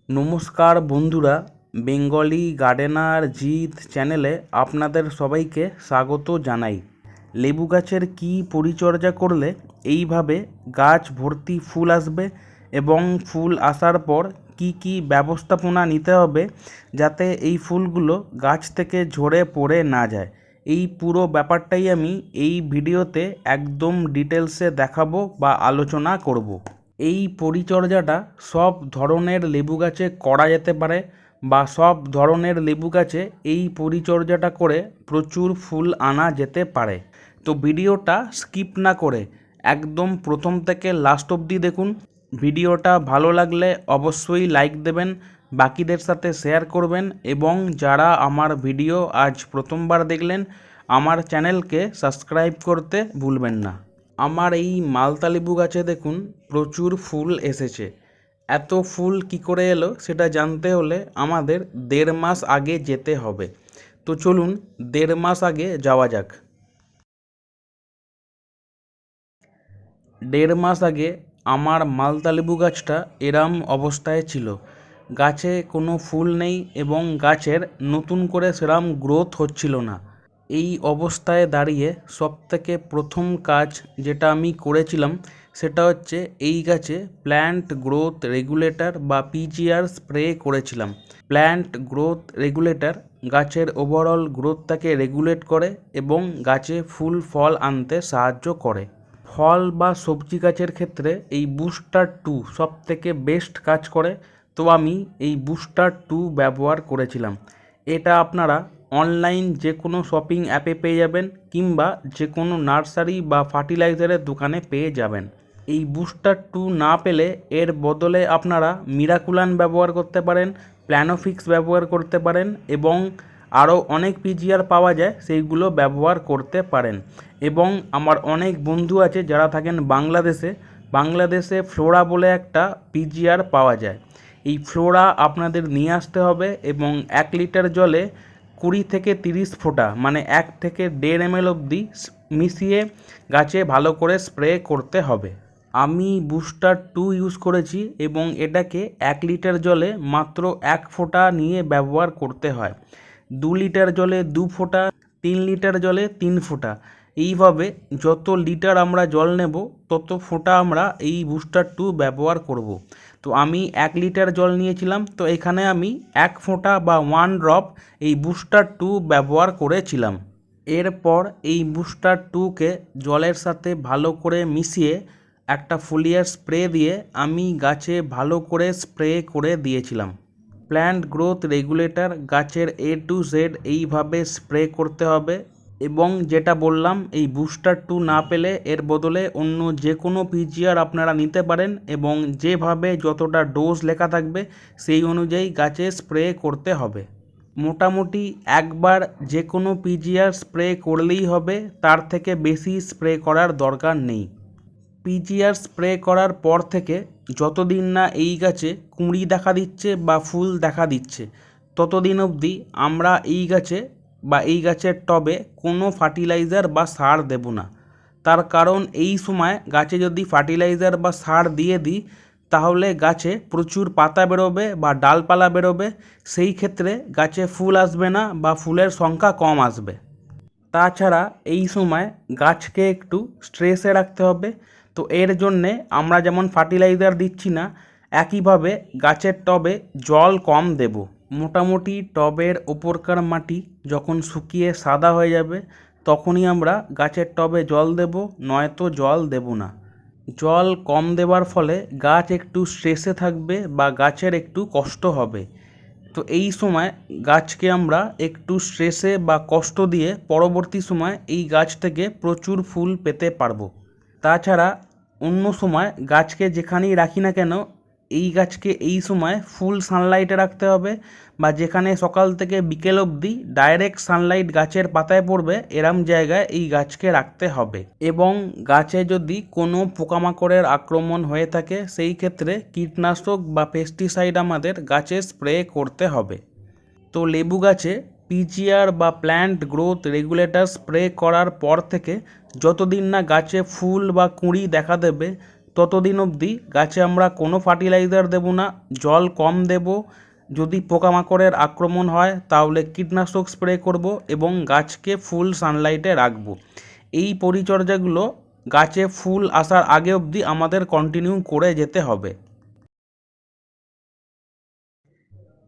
নমস্কার বন্ধুরা, Bengali gardener Jeet চ্যানেলে আপনাদের সবাইকে স্বাগত জানাই। লেবু গাছের কী পরিচর্যা করলে এইভাবে গাছ ভর্তি ফুল আসবে এবং ফুল আসার পর কি কি ব্যবস্থাপনা নিতে হবে যাতে এই ফুলগুলো গাছ থেকে ঝরে পড়ে না যায়, এই পুরো ব্যাপারটাই আমি এই ভিডিওতে একদম ডিটেলসে দেখাবো বা আলোচনা করব। এই পরিচর্যাটা সব ধরনের লেবু গাছে করা যেতে পারে বা সব ধরনের লেবু গাছে এই পরিচর্যাটা করে প্রচুর ফুল আনা যেতে পারে। তো ভিডিওটা স্কিপ না করে একদম প্রথম থেকে লাস্ট অবধি দেখুন। ভিডিওটা ভালো লাগলে অবশ্যই লাইক দেবেন, বাকিদের সাথে শেয়ার করবেন এবং যারা আমার ভিডিও আজ প্রথমবার দেখলেন আমার চ্যানেলকে সাবস্ক্রাইব করতে ভুলবেন না। আমার এই মালতা লেবু গাছে দেখুন প্রচুর ফুল এসেছে। এত ফুল কি করে এলো সেটা জানতে হলে আমাদের 1.5 মাস আগে যেতে হবে। তো চলুন 1.5 মাস আগে যাওয়া যাক। 1.5 মাস আগে আমার মালতা লেবু গাছটা এরম অবস্থায় ছিল। গাছে কোনো ফুল নেই এবং গাছের নতুন করে সেরম গ্রোথ হচ্ছিল না। এই অবস্থায় দাঁড়িয়ে সবথেকে প্রথম কাজ যেটা আমি করেছিলাম সেটা হচ্ছে এই গাছে প্ল্যান্ট গ্রোথ রেগুলেটর বা পিজিআর স্প্রে করেছিলাম। প্ল্যান্ট গ্রোথ রেগুলেটর গাছের ওভারঅল গ্রোথটাকে রেগুলেট করে এবং গাছে ফুল ফল আনতে সাহায্য করে। ফল বা সবজি গাছের ক্ষেত্রে এই বুস্টার 2 সবথেকে বেস্ট কাজ করে। তো আমি এই বুস্টার 2 ব্যবহার করেছিলাম। এটা আপনারা অনলাইন যে কোনো শপিং অ্যাপে পেয়ে যাবেন কিংবা যে কোনো নার্সারি বা ফার্টিলাইজারের দোকানে পেয়ে যাবেন। এই বুস্টার 2 না পেলে এর বদলে আপনারা মিরাকুলান ব্যবহার করতে পারেন, প্ল্যানোফিক্স ব্যবহার করতে পারেন এবং আরও অনেক পিজিআর পাওয়া যায় সেইগুলো ব্যবহার করতে পারেন। এবং আমার অনেক বন্ধু আছে যারা থাকেন বাংলাদেশে ফ্লোরা বলে একটা পিজিআর পাওয়া যায়। এই ফ্লোরা আপনাদের নিয়ে আসতে হবে এবং 1 লিটার জলে 20 থেকে 30 ফোঁটা মানে 1 থেকে 1.5 ml অবধি মিশিয়ে গাছে ভালো করে স্প্রে করতে হবে। আমি বুস্টার 2 ইউজ করেছি এবং এটাকে 1 লিটার জলে মাত্র 1 ফোঁটা নিয়ে ব্যবহার করতে হয়। 2 লিটার জলে 2 ফোঁটা, 3 লিটার জলে 3 ফোঁটা, এইভাবে যত লিটার আমরা জল নেব তত ফোঁটা আমরা এই বুস্টার 2 ব্যবহার করব। তো আমি 1 লিটার জল নিয়েছিলাম, তো এখানে আমি 1 ফোঁটা বা 1 ড্রপ এই বুস্টার 2 ব্যবহার করেছিলাম। এরপর এই বুস্টার 2কে জলের সাথে ভালো করে মিশিয়ে একটা ফোলিয়ার স্প্রে দিয়ে আমি গাছে ভালো করে স্প্রে করে দিয়েছিলাম। প্ল্যান্ট গ্রোথ রেগুলেটর গাছের A to Z এইভাবে স্প্রে করতে হবে। এবং যেটা বললাম এই বুস্টার 2 না পেলে এর বদলে অন্য যে কোনো পিজিআর আপনারা নিতে পারেন এবং যেভাবে যতটা ডোজ লেখা থাকবে সেই অনুযায়ী গাছে স্প্রে করতে হবে। মোটামুটি একবার যে কোনো পিজিআর স্প্রে করলেই হবে, তার থেকে বেশি স্প্রে করার দরকার নেই। পিজিআর স্প্রে করার পর থেকে যতদিন না এই গাছে কুঁড়ি দেখা দিচ্ছে বা ফুল দেখা দিচ্ছে ততদিন অবধি আমরা এই গাছে বা এই গাছের টবে কোনো ফার্টিলাইজার বা সার দেব না। তার কারণ এই সময় গাছে যদি ফার্টিলাইজার বা সার দিয়ে দিই তাহলে গাছে প্রচুর পাতা বেরোবে বা ডালপালা বেরোবে, সেই ক্ষেত্রে গাছে ফুল আসবে না বা ফুলের সংখ্যা কম আসবে। তাছাড়া এই সময় গাছকে একটু স্ট্রেসে রাখতে হবে। তো এর জন্যে আমরা যেমন ফার্টিলাইজার দিচ্ছি না, একইভাবে গাছের টবে জল কম দেব। মোটামুটি টবের ওপরকার মাটি যখন শুকিয়ে সাদা হয়ে যাবে তখনই আমরা গাছের টবে জল দেব, নয়তো জল দেব না। জল কম দেওয়ার ফলে গাছ একটু স্ট্রেসে থাকবে বা গাছের একটু কষ্ট হবে। তো এই সময় গাছকে আমরা একটু স্ট্রেসে বা কষ্ট দিয়ে পরবর্তী সময় এই গাছ থেকে প্রচুর ফুল পেতে পারবো। তাছাড়া অন্য সময় গাছকে যেখানেই রাখি না কেন এই গাছকে এই সময় ফুল সানলাইটে রাখতে হবে বা যেখানে সকাল থেকে বিকেল অবধি ডাইরেক্ট সানলাইট গাছের পাতায় পড়বে এরম জায়গায় এই গাছকে রাখতে হবে। এবং গাছে যদি কোনো পোকামাকড়ের আক্রমণ হয়ে থাকে সেই ক্ষেত্রে কীটনাশক বা পেস্টিসাইড আমাদের গাছে স্প্রে করতে হবে। তো লেবু গাছে পিজিআর বা প্ল্যান্ট গ্রোথ রেগুলেটর স্প্রে করার পর থেকে যতদিন না গাছে ফুল বা কুঁড়ি দেখা দেবে ততদিন অবধি গাছে আমরা কোনো ফার্টিলাইজার দেব না, জল কম দেব। যদি পোকামাকড়ের আক্রমণ হয় তাহলে কীটনাশক স্প্রে করব এবং গাছকে ফুল সানলাইটে রাখব। এই পরিচর্যাগুলো গাছে ফুল আসার আগে অবধি আমাদের কন্টিনিউ করে যেতে হবে।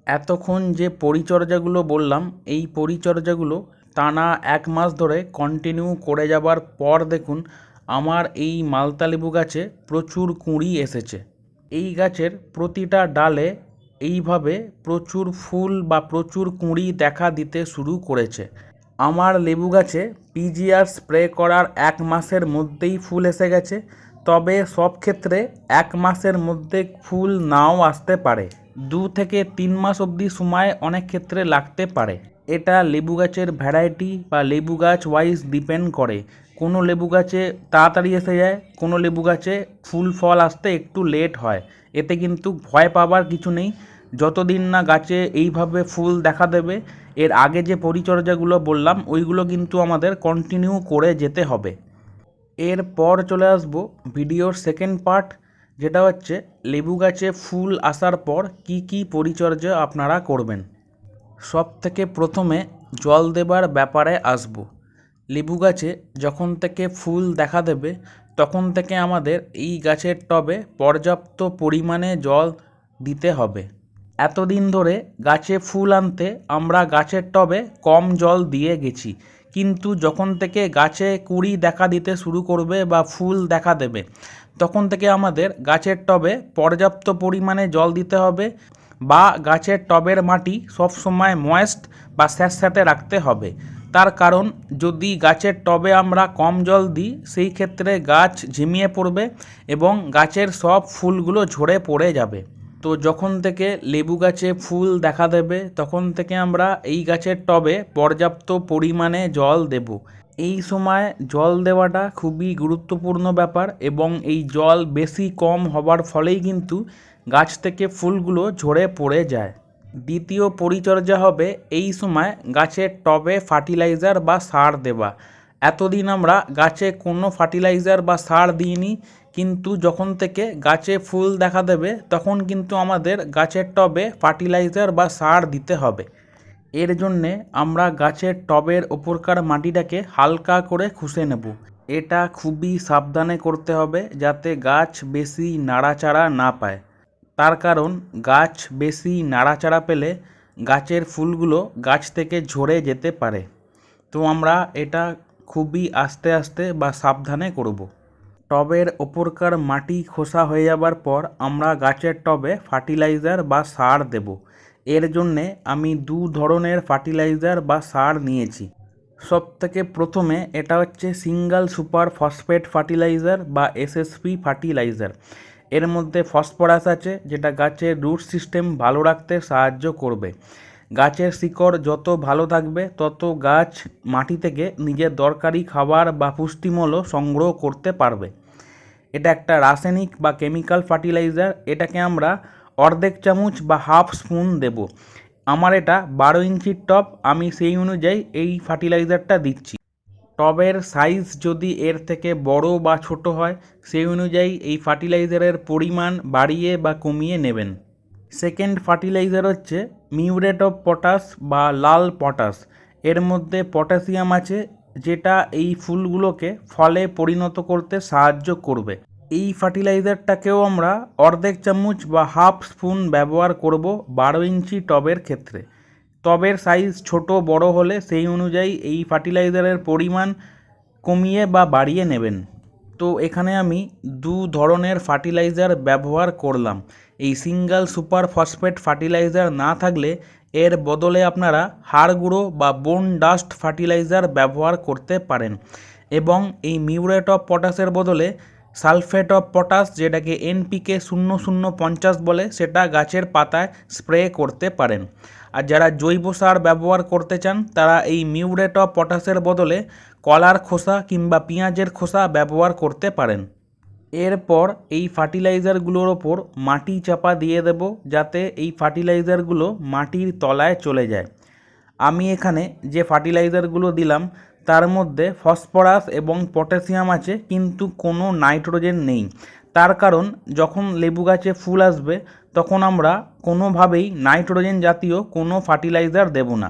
এতক্ষণ যে পরিচর্যাগুলো বললাম, এই পরিচর্যাগুলো টানা 1 মাস ধরে কন্টিনিউ করে যাবার পর দেখুন আমার এই মালতা লেবু গাছে প্রচুর কুঁড়ি এসেছে। এই গাছের প্রতিটা ডালে এইভাবে প্রচুর ফুল বা প্রচুর কুঁড়ি দেখা দিতে শুরু করেছে। আমার লেবু গাছে পিজিআর স্প্রে করার 1 মাসের মধ্যেই ফুল এসে গেছে, তবে সব ক্ষেত্রে 1 মাসের মধ্যে ফুল নাও আসতে পারে। 2 থেকে 3 মাস অবধি সময় অনেক ক্ষেত্রে লাগতে পারে। এটা লেবু গাছের ভ্যারাইটি বা লেবু গাছ ওয়াইজ ডিপেন্ড করে। কোনো লেবু গাছে তাড়াতাড়ি এসে যায়, কোনো লেবু গাছে ফুল ফল আসতে একটু লেট হয়। এতে কিন্তু ভয় পাবার কিছু নেই। যতদিন না গাছে এইভাবে ফুল দেখা দেবে, এর আগে যে পরিচর্যাগুলো বললাম ওইগুলো কিন্তু আমাদের কন্টিনিউ করে যেতে হবে। এরপর চলে আসবো ভিডিওর সেকেন্ড পার্ট, যেটা হচ্ছে লেবু গাছে ফুল আসার পর কি কি পরিচর্যা আপনারা করবেন। সব থেকে প্রথমে জল দেবার ব্যাপারে আসব। লেবু গাছে যখন থেকে ফুল দেখা দেবে তখন থেকে আমাদের এই গাছের টবে পর্যাপ্ত পরিমাণে জল দিতে হবে। এতদিন ধরে গাছে ফুল আনতে আমরা গাছের টবে কম জল দিয়ে গেছি, কিন্তু যখন থেকে গাছে কুঁড়ি দেখা দিতে শুরু করবে বা ফুল দেখা দেবে তখন থেকে আমাদের গাছের টবে পর্যাপ্ত পরিমাণে জল দিতে হবে, বা গাছের টবের মাটি সবসময় ময়েস্ট বা স্যাঁতস্যাঁতে রাখতে হবে। তার কারণ যদি গাছের টবে আমরা কম জল দিই সেই ক্ষেত্রে গাছ ঝিমিয়ে পড়বে এবং গাছের সব ফুলগুলো ঝরে পড়ে যাবে। তো যখন থেকে লেবু গাছে ফুল দেখা দেবে তখন থেকে আমরা এই গাছের টবে পর্যাপ্ত পরিমাণে জল দেব। এই সময় জল দেওয়াটা খুবই গুরুত্বপূর্ণ ব্যাপার এবং এই জল বেশি কম হবার ফলেই কিন্তু গাছ থেকে ফুলগুলো ঝরে পড়ে যায়। দ্বিতীয় পরিচর্যা হবে এই সময় গাছের টবে ফার্টিলাইজার বা সার দেওয়া। এতদিন আমরা গাছে কোনো ফার্টিলাইজার বা সার দিইনি, কিন্তু যখন থেকে গাছে ফুল দেখা দেবে তখন কিন্তু আমাদের গাছের টবে ফার্টিলাইজার বা সার দিতে হবে। এর জন্যে আমরা গাছের টবের ওপরকার মাটিটাকে হালকা করে খুঁড়ে নেব। এটা খুবই সাবধানে করতে হবে যাতে গাছ বেশি নাড়াচাড়া না পায়। তার কারণ গাছ বেশি নাড়াচাড়া পেলে গাছের ফুলগুলো গাছ থেকে ঝরে যেতে পারে। তো আমরা এটা খুবই আস্তে আস্তে বা সাবধানে করব। টবের ওপরকার মাটি খোসা হয়ে যাবার পর আমরা গাছের টবে ফার্টিলাইজার বা সার দেব। এর জন্যে আমি 2 ধরনের ফার্টিলাইজার বা সার নিয়েছি। সব থেকে প্রথমে এটা হচ্ছে সিঙ্গেল সুপার ফসফেট ফার্টিলাইজার বা এসএসপি ফার্টিলাইজার। এর মধ্যে ফসফরাস আছে যেটা গাছের রুট সিস্টেম ভালো রাখতে সাহায্য করবে। গাছের শিকড় যত ভালো থাকবে তত গাছ মাটি থেকে নিজের দরকারি খাবার বা পুষ্টিমূল্য সংগ্রহ করতে পারবে। এটা একটা রাসায়নিক বা কেমিক্যাল ফার্টিলাইজার। এটাকে আমরা অর্ধেক চামচ বা হাফ স্পুন দেব। আমার এটা 12 ইঞ্চির টব, আমি সেই অনুযায়ী এই ফার্টিলাইজারটা দিচ্ছি। টবের সাইজ যদি এর থেকে বড় বা ছোট হয় সেই অনুযায়ী এই ফার্টিলাইজারের পরিমাণ বাড়িয়ে বা কমিয়ে নেবেন। সেকেন্ড ফার্টিলাইজার হচ্ছে মিউরেট অফ পটাশ বা লাল পটাশ। এর মধ্যে পটাশিয়াম আছে যেটা এই ফুলগুলোকে ফলে পরিণত করতে সাহায্য করবে। এই ফার্টিলাইজারটাকেও আমরা অর্ধেক চামচ বা হাফ স্পুন ব্যবহার করব 12 ইঞ্চি টবের ক্ষেত্রে। টবের সাইজ ছোট বড় হলে সেই অনুযায়ী এই ফার্টিলাইজারের পরিমাণ কমিয়ে বা বাড়িয়ে নেবেন। তো এখানে আমি 2 ধরনের ফার্টিলাইজার ব্যবহার করলাম। এই সিঙ্গেল সুপার ফসফেট ফার্টিলাইজার না থাকলে এর বদলে আপনারা হাড় গুঁড়ো বা বোন ডাস্ট ফার্টিলাইজার ব্যবহার করতে পারেন, এবং এই মিউরেট অফ পটাশের বদলে সালফেট অফ পটাশ, যেটাকে এনপিকে 0050 বলে, সেটা গাছের পাতায় স্প্রে করতে পারেন। আর যারা জৈব সার ব্যবহার করতে চান তারা এই মিউরেট অফ পটাশের বদলে কলার খোসা কিংবা পেঁয়াজের খোসা ব্যবহার করতে পারেন। এরপর এই ফার্টিলাইজারগুলোর ওপর মাটি চাপা দিয়ে দেব যাতে এই ফার্টিলাইজারগুলো মাটির তলায় চলে যায়। আমি এখানে যে ফার্টিলাইজারগুলো দিলাম তার মধ্যে ফসফরাস এবং পটাশিয়াম আছে কিন্তু কোনো নাইট্রোজেন নেই। তার কারণ যখন লেবু গাছে ফুল আসবে তখন আমরা কোনোভাবেই নাইট্রোজেন জাতীয় কোনো ফার্টিলাইজার দেব না।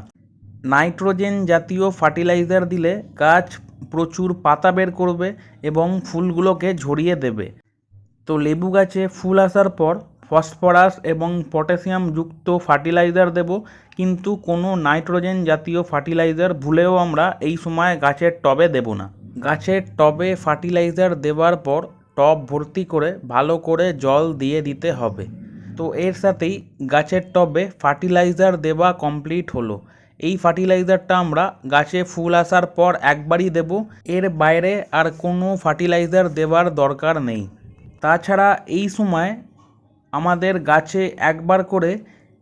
নাইট্রোজেন জাতীয় ফার্টিলাইজার দিলে গাছ প্রচুর পাতা বের করবে এবং ফুলগুলোকে ঝরিয়ে দেবে। তো লেবু গাছে ফুল আসার পর ফসফরাস এবং পটাশিয়াম যুক্ত ফার্টিলাইজার দেব, কিন্তু কোনো নাইট্রোজেন জাতীয় ফার্টিলাইজার ভুলেও আমরা এই সময় গাছের টবে দেব না। গাছের টবে ফার্টিলাইজার দেওয়ার পর টব ভর্তি করে ভালো করে জল দিয়ে দিতে হবে। তো এর সাথেই গাছের টবে ফার্টিলাইজার দেওয়া কমপ্লিট হলো। এই ফার্টিলাইজারটা আমরা গাছে ফুল আসার পর একবারই দেব, এর বাইরে আর কোনো ফার্টিলাইজার দেওয়ার দরকার নেই। তাছাড়া এই সময় আমাদের গাছে একবার করে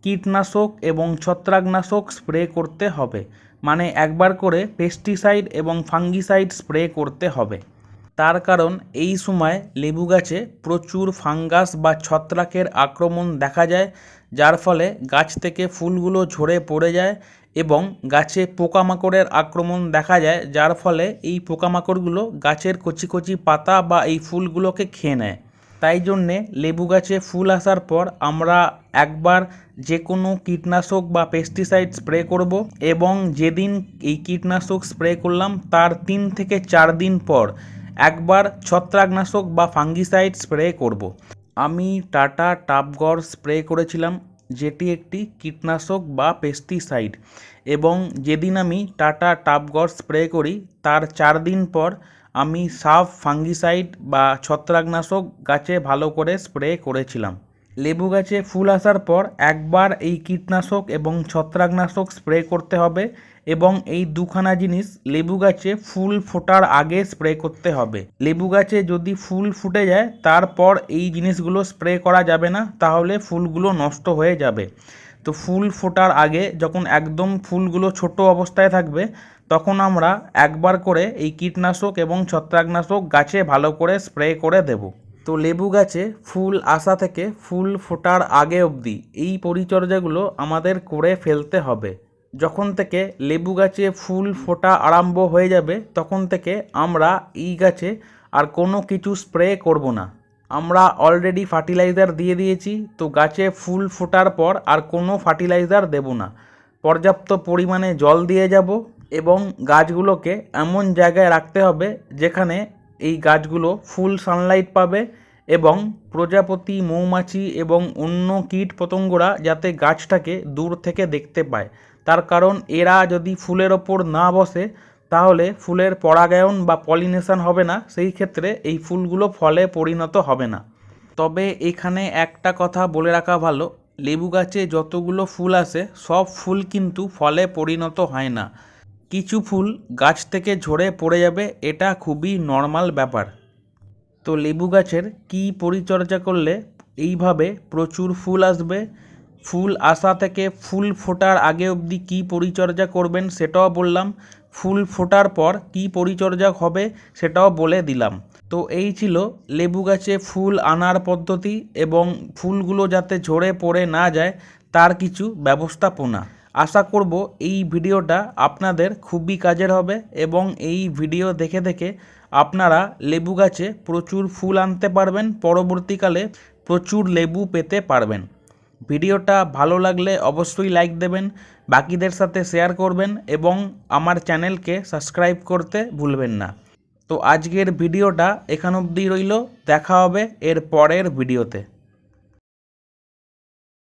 কীটনাশক এবং ছত্রাকনাশক স্প্রে করতে হবে, মানে একবার করে পেস্টিসাইড এবং ফাঙ্গিসাইড স্প্রে করতে হবে। তার কারণ এই সময় লেবু গাছে প্রচুর ফাঙ্গাস বা ছত্রাকের আক্রমণ দেখা যায়, যার ফলে গাছ থেকে ফুলগুলো ঝরে পড়ে যায় এবং গাছে পোকামাকড়ের আক্রমণ দেখা যায়, যার ফলে এই পোকামাকড়গুলো গাছের কচি কচি পাতা বা এই ফুলগুলোকে খেয়ে নেয়। তাই জন্যে লেবু গাছে ফুল আসার পর আমরা একবার যে কোনো কীটনাশক বা পেস্টিসাইড স্প্রে করব এবং যেদিন এই কীটনাশক স্প্রে করলাম তার 3 থেকে 4 দিন পর একবার ছত্রাকনাশক বা ফাঙ্গিসাইড স্প্রে করব। আমি টাটা টাবগড় স্প্রে করেছিলাম, যেটি একটি কীটনাশক বা পেস্টিসাইড, এবং যেদিন আমি টাটা টাবগড় স্প্রে করি তার 4 দিন পর আমি সাফ ফাঙ্গিসাইড বা ছত্রাকনাশক গাছে ভালো করে স্প্রে করেছিলাম। লেবু গাছে ফুল আসার পর একবার এই কীটনাশক এবং ছত্রাকনাশক স্প্রে করতে হবে এবং এই দুখানা জিনিস লেবু গাছে ফুল ফোটার আগে স্প্রে করতে হবে। লেবু গাছে যদি ফুল ফুটে যায় তারপর এই জিনিসগুলো স্প্রে করা যাবে না, তাহলে ফুলগুলো নষ্ট হয়ে যাবে। তো ফুল ফোটার আগে যখন একদম ফুলগুলো ছোট অবস্থায় থাকবে তখন আমরা একবার করে এই কীটনাশক এবং ছত্রাকনাশক গাছে ভালো করে স্প্রে করে দেব। তো লেবু গাছে ফুল আসা থেকে ফুল ফোটার আগে অবধি এই পরিচর্যাগুলো আমাদের করে ফেলতে হবে। যখন থেকে লেবু গাছে ফুল ফোটা আরম্ভ হয়ে যাবে তখন থেকে আমরা এই গাছে আর কোনো কিছু স্প্রে করব না। আমরা অলরেডি ফার্টিলাইজার দিয়ে দিয়েছি, তো গাছে ফুল ফোটার পর আর কোনো ফার্টিলাইজার দেব না। পর্যাপ্ত পরিমাণে জল দিয়ে যাব এবং গাছগুলোকে এমন জায়গায় রাখতে হবে যেখানে এই গাছগুলো ফুল সানলাইট পাবে এবং প্রজাপতি, মৌমাছি এবং অন্য কীট পতঙ্গরা যাতে গাছটাকে দূর থেকে দেখতে পায়। তার কারণ এরা যদি ফুলের ওপর না বসে তাহলে ফুলের পরাগায়ন বা পলিনেশন হবে না, সেই ক্ষেত্রে এই ফুলগুলো ফলে পরিণত হবে না। তবে এখানে একটা কথা বলে রাখা ভালো, লেবু গাছে যতগুলো ফুল আসে সব ফুল কিন্তু ফলে পরিণত হয় না। কিছু ফুল গাছ থেকে ঝরে পড়ে যাবে, এটা খুবই নর্মাল ব্যাপার। তো লেবু গাছের কী পরিচর্যা করলে এইভাবে প্রচুর ফুল আসবে, ফুল আসা থেকে ফুল ফোটার আগে অবধি কী পরিচর্যা করবেন সেটাও বললাম, ফুল ফোটার পর কী পরিচর্যা হবে সেটাও বলে দিলাম। তো এই ছিল লেবু গাছে ফুল আনার পদ্ধতি এবং ফুলগুলো যাতে ঝরে পড়ে না যায় তার কিছু ব্যবস্থাপনা। আশা করব এই ভিডিওটা আপনাদের খুবই কাজের হবে এবং এই ভিডিও দেখে দেখে আপনারা লেবু গাছে প্রচুর ফুল আনতে পারবেন, পরবর্তীকালে প্রচুর লেবু পেতে পারবেন। ভিডিওটা ভালো লাগলে অবশ্যই লাইক দেবেন, বাকিদের সাথে শেয়ার করবেন এবং আমার চ্যানেলকে সাবস্ক্রাইব করতে ভুলবেন না। তো আজকের ভিডিওটা এখান অবধি রইল, দেখা হবে এর পরের ভিডিওতে।